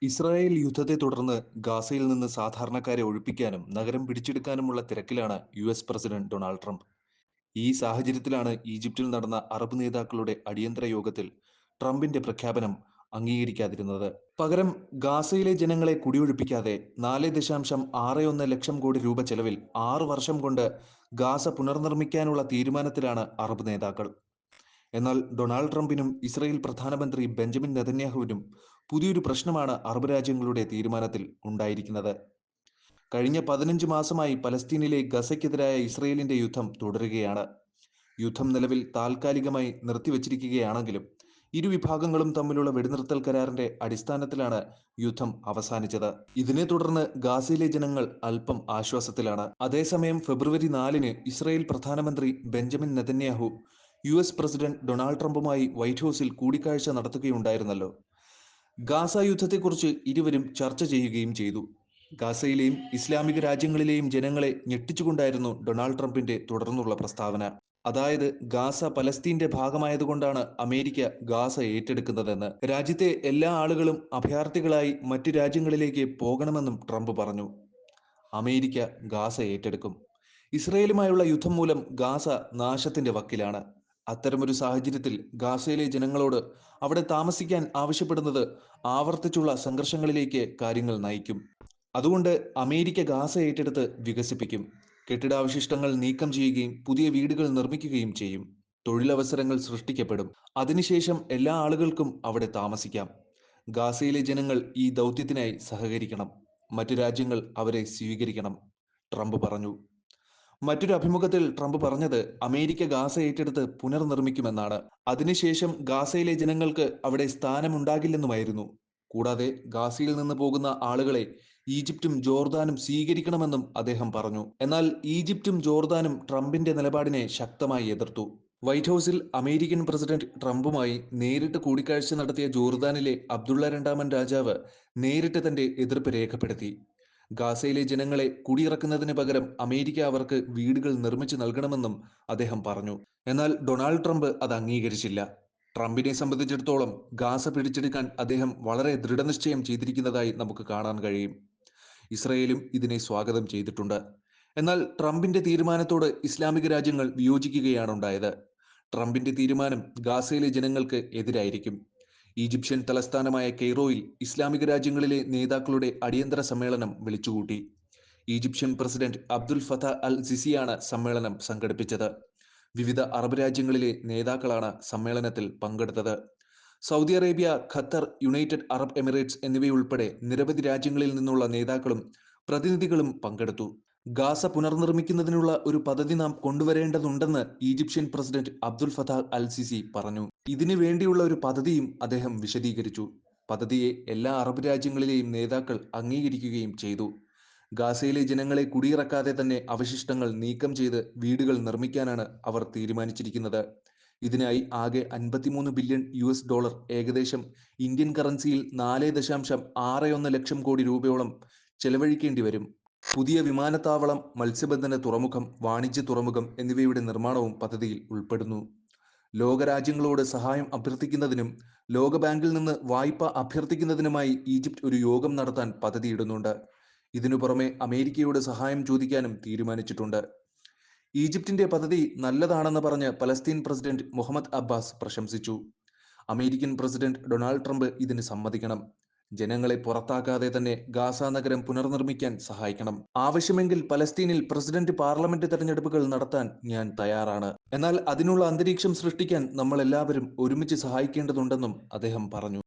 Israel യുദ്ധത്തെ തുടർന്ന് ഗാസയിൽ നിന്ന് സാധാരണക്കാരെ ഒഴിപ്പിക്കാനും നഗരം പിടിച്ചെടുക്കാനുമുള്ള തിരക്കിലാണ് യുഎസ് പ്രസിഡന്റ് ഡൊണാൾഡ് ട്രംപ്. ഈ സാഹചര്യത്തിലാണ് ഈജിപ്തിൽ നടന്ന അറബ് നേതാക്കളുടെ അടിയന്തര യോഗത്തിൽ ട്രംപിന്റെ പ്രഖ്യാപനം അംഗീകരിക്കാതിരുന്നത്. പകരം ഗാസയിലെ ജനങ്ങളെ കുടിയൊഴിപ്പിക്കാതെ 4.61 ലക്ഷം കോടി രൂപ ചെലവിൽ 6 വർഷം കൊണ്ട് ഗാസ പുനർനിർമ്മിക്കാനുള്ള തീരുമാനത്തിലാണ് അറബ് നേതാക്കൾ. എന്നാൽ ഡൊണാൾഡ് ട്രംപിനും ഇസ്രായേൽ പ്രധാനമന്ത്രി ബെഞ്ചമിൻ നെതന്യാഹുവിനും പുതിയൊരു പ്രശ്നമാണ് അറബ് രാജ്യങ്ങളുടെ തീരുമാനത്തിൽ ഉണ്ടായിരിക്കുന്നത്. കഴിഞ്ഞ 15 മാസമായി പലസ്തീനിലെ ഗസയ്ക്കെതിരായ ഇസ്രായേലിന്റെ യുദ്ധം തുടരുകയാണ്. യുദ്ധം നിലവിൽ താൽക്കാലികമായി നിർത്തിവച്ചിരിക്കുകയാണെങ്കിലും ഇരുവിഭാഗങ്ങളും തമ്മിലുള്ള വെടിനിർത്തൽ കരാറിന്റെ അടിസ്ഥാനത്തിലാണ് യുദ്ധം അവസാനിച്ചത്. ഇതിനെ തുടർന്ന് ഗാസയിലെ ജനങ്ങൾ അല്പം ആശ്വാസത്തിലാണ്. അതേസമയം ഫെബ്രുവരി 4-ന് ഇസ്രായേൽ പ്രധാനമന്ത്രി Benjamin Netanyahu US President Donald ട്രംപുമായി വൈറ്റ് ഹൌസിൽ കൂടിക്കാഴ്ച നടത്തുകയുണ്ടായിരുന്നല്ലോ. ഗാസ യുദ്ധത്തെക്കുറിച്ച് ഇരുവരും ചർച്ച ചെയ്യുകയും ചെയ്തു. ഗാസയിലെയും ഇസ്ലാമിക രാജ്യങ്ങളിലെയും ജനങ്ങളെ ഞെട്ടിച്ചുകൊണ്ടായിരുന്നു ഡൊണാൾഡ് ട്രംപിന്റെ തുടർന്നുള്ള പ്രസ്താവന. അതായത് ഗാസ പലസ്തീന്റെ ഭാഗമായതുകൊണ്ടാണ് അമേരിക്ക ഗാസ ഏറ്റെടുക്കുന്നതെന്ന്. രാജ്യത്തെ എല്ലാ ആളുകളും അഭയാർത്ഥികളായി മറ്റു രാജ്യങ്ങളിലേക്ക് പോകണമെന്നും ട്രംപ് പറഞ്ഞു. അമേരിക്ക ഗാസ ഏറ്റെടുക്കും. ഇസ്രയേലുമായുള്ള യുദ്ധം മൂലം ഗാസ നാശത്തിന്റെ വക്കിലാണ്. അത്തരമൊരു സാഹചര്യത്തിൽ ഗാസയിലെ ജനങ്ങളോട് അവിടെ താമസിക്കാൻ ആവശ്യപ്പെടുന്നത് ആവർത്തിച്ചുള്ള സംഘർഷങ്ങളിലേക്ക് കാര്യങ്ങൾ നയിക്കും. അതുകൊണ്ട് അമേരിക്ക ഗാസ ഏറ്റെടുത്ത് വികസിപ്പിക്കും. കെട്ടിടാവശിഷ്ടങ്ങൾ നീക്കം ചെയ്യുകയും പുതിയ വീടുകൾ നിർമ്മിക്കുകയും ചെയ്യും. തൊഴിലവസരങ്ങൾ സൃഷ്ടിക്കപ്പെടും. അതിനുശേഷം എല്ലാ ആളുകൾക്കും അവിടെ താമസിക്കാം. ഗാസയിലെ ജനങ്ങൾ ഈ ദൗത്യത്തിനായി സഹകരിക്കണം. മറ്റു രാജ്യങ്ങൾ അവരെ സ്വീകരിക്കണം, ട്രംപ് പറഞ്ഞു. മറ്റൊരു അഭിമുഖത്തിൽ ട്രംപ് പറഞ്ഞത് അമേരിക്ക ഗാസ ഏറ്റെടുത്ത് പുനർനിർമ്മിക്കുമെന്നാണ്. അതിനുശേഷം ഗാസയിലെ ജനങ്ങൾക്ക് അവിടെ സ്ഥാനമുണ്ടാകില്ലെന്നുമായിരുന്നു. കൂടാതെ ഗാസയിൽ നിന്ന് പോകുന്ന ആളുകളെ ഈജിപ്തും ജോർദാനും സ്വീകരിക്കണമെന്നും അദ്ദേഹം പറഞ്ഞു. എന്നാൽ ഈജിപ്തും ജോർദാനും ട്രംപിന്റെ നിലപാടിനെ ശക്തമായി എതിർത്തു. വൈറ്റ് ഹൌസിൽ അമേരിക്കൻ പ്രസിഡന്റ് ട്രംപുമായി നേരിട്ട് കൂടിക്കാഴ്ച നടത്തിയ ജോർദാനിലെ അബ്ദുള്ള രണ്ടാമൻ രാജാവ് നേരിട്ട് തന്റെ എതിർപ്പ് രേഖപ്പെടുത്തി. ഗാസയിലെ ജനങ്ങളെ കുടിയിറക്കുന്നതിന് പകരം അമേരിക്ക അവർക്ക് വീടുകൾ നിർമ്മിച്ചു നൽകണമെന്നും അദ്ദേഹം പറഞ്ഞു. എന്നാൽ ഡൊണാൾഡ് ട്രംപ് അത് അംഗീകരിച്ചില്ല. ട്രംപിനെ സംബന്ധിച്ചിടത്തോളം ഗാസ പിടിച്ചെടുക്കാൻ അദ്ദേഹം വളരെ ദൃഢനിശ്ചയം ചെയ്തിരിക്കുന്നതായി നമുക്ക് കാണാൻ കഴിയും. ഇസ്രയേലും ഇതിനെ സ്വാഗതം ചെയ്തിട്ടുണ്ട്. എന്നാൽ ട്രംപിന്റെ തീരുമാനത്തോട് ഇസ്ലാമിക രാജ്യങ്ങൾ വിയോജിക്കുകയാണുണ്ടായത്. ട്രംപിന്റെ തീരുമാനം ഗാസയിലെ ജനങ്ങൾക്ക് എതിരായിരിക്കും. ഈജിപ്ഷ്യൻ തലസ്ഥാനമായ കെയ്റോയിൽ ഇസ്ലാമിക രാജ്യങ്ങളിലെ നേതാക്കളുടെ അടിയന്തര സമ്മേളനം വിളിച്ചുകൂട്ടി. ഈജിപ്ഷ്യൻ പ്രസിഡന്റ് അബ്ദുൽ ഫത്ത അൽ സിസിയാണ് സമ്മേളനം സംഘടിപ്പിച്ചത്. വിവിധ അറബ് രാജ്യങ്ങളിലെ നേതാക്കളാണ് സമ്മേളനത്തിൽ പങ്കെടുത്തത്. Saudi Arabia, Qatar, United Arab Emirates എന്നിവയുൾപ്പെടെ നിരവധി രാജ്യങ്ങളിൽ നിന്നുള്ള നേതാക്കളും പ്രതിനിധികളും പങ്കെടുത്തു. ഗാസ പുനർനിർമ്മിക്കുന്നതിനുള്ള ഒരു പദ്ധതി നാം കൊണ്ടുവരേണ്ടതുണ്ടെന്ന് Egyptian President Abdel Fattah al Sisi പറഞ്ഞു. ഇതിനു വേണ്ടിയുള്ള ഒരു പദ്ധതിയും അദ്ദേഹം വിശദീകരിച്ചു. പദ്ധതിയെ എല്ലാ അറബ് രാജ്യങ്ങളിലെയും നേതാക്കൾ അംഗീകരിക്കുകയും ചെയ്തു. ഗാസയിലെ ജനങ്ങളെ കുടിയിറക്കാതെ തന്നെ അവശിഷ്ടങ്ങൾ നീക്കം ചെയ്ത് വീടുകൾ നിർമ്മിക്കാനാണ് അവർ തീരുമാനിച്ചിരിക്കുന്നത്. ഇതിനായി ആകെ 53 ബില്യൺ US ഡോളർ, ഏകദേശം ഇന്ത്യൻ കറൻസിയിൽ 4.61 ലക്ഷം കോടി രൂപയോളം ചെലവഴിക്കേണ്ടി വരും. പുതിയ വിമാനത്താവളം, മത്സ്യബന്ധന തുറമുഖം, വാണിജ്യ തുറമുഖം എന്നിവയുടെ നിർമ്മാണവും പദ്ധതിയിൽ ഉൾപ്പെടുന്നു. ലോകരാജ്യങ്ങളോട് സഹായം അഭ്യർത്ഥിക്കുന്നതിനും ലോകബാങ്കിൽ നിന്ന് വായ്പ അഭ്യർത്ഥിക്കുന്നതിനുമായി ഈജിപ്ത് ഒരു യോഗം നടത്താൻ പദ്ധതിയിടുന്നുണ്ട്. ഇതിനു പുറമെ അമേരിക്കയോട് സഹായം ചോദിക്കാനും തീരുമാനിച്ചിട്ടുണ്ട്. ഈജിപ്തിന്റെ പദ്ധതി നല്ലതാണെന്ന് പറഞ്ഞ് പലസ്തീൻ പ്രസിഡന്റ് മുഹമ്മദ് അബ്ബാസ് പ്രശംസിച്ചു. അമേരിക്കൻ പ്രസിഡന്റ് ഡൊണാൾഡ് ട്രംപ് ഇതിന് സമ്മതിക്കണം. ജനങ്ങളെ പുറത്താക്കാതെ തന്നെ ഗാസ നഗരം പുനർനിർമ്മിക്കാൻ സഹായിക്കണം. ആവശ്യമെങ്കിൽ പലസ്തീനിൽ പ്രസിഡന്റ്, പാർലമെന്റ് തെരഞ്ഞെടുപ്പുകൾ നടത്താൻ ഞാൻ തയ്യാറാണ്. എന്നാൽ അതിനുള്ള അന്തരീക്ഷം സൃഷ്ടിക്കാൻ നമ്മൾ എല്ലാവരും ഒരുമിച്ച് സഹായിക്കേണ്ടതുണ്ടെന്നും അദ്ദേഹം പറഞ്ഞു.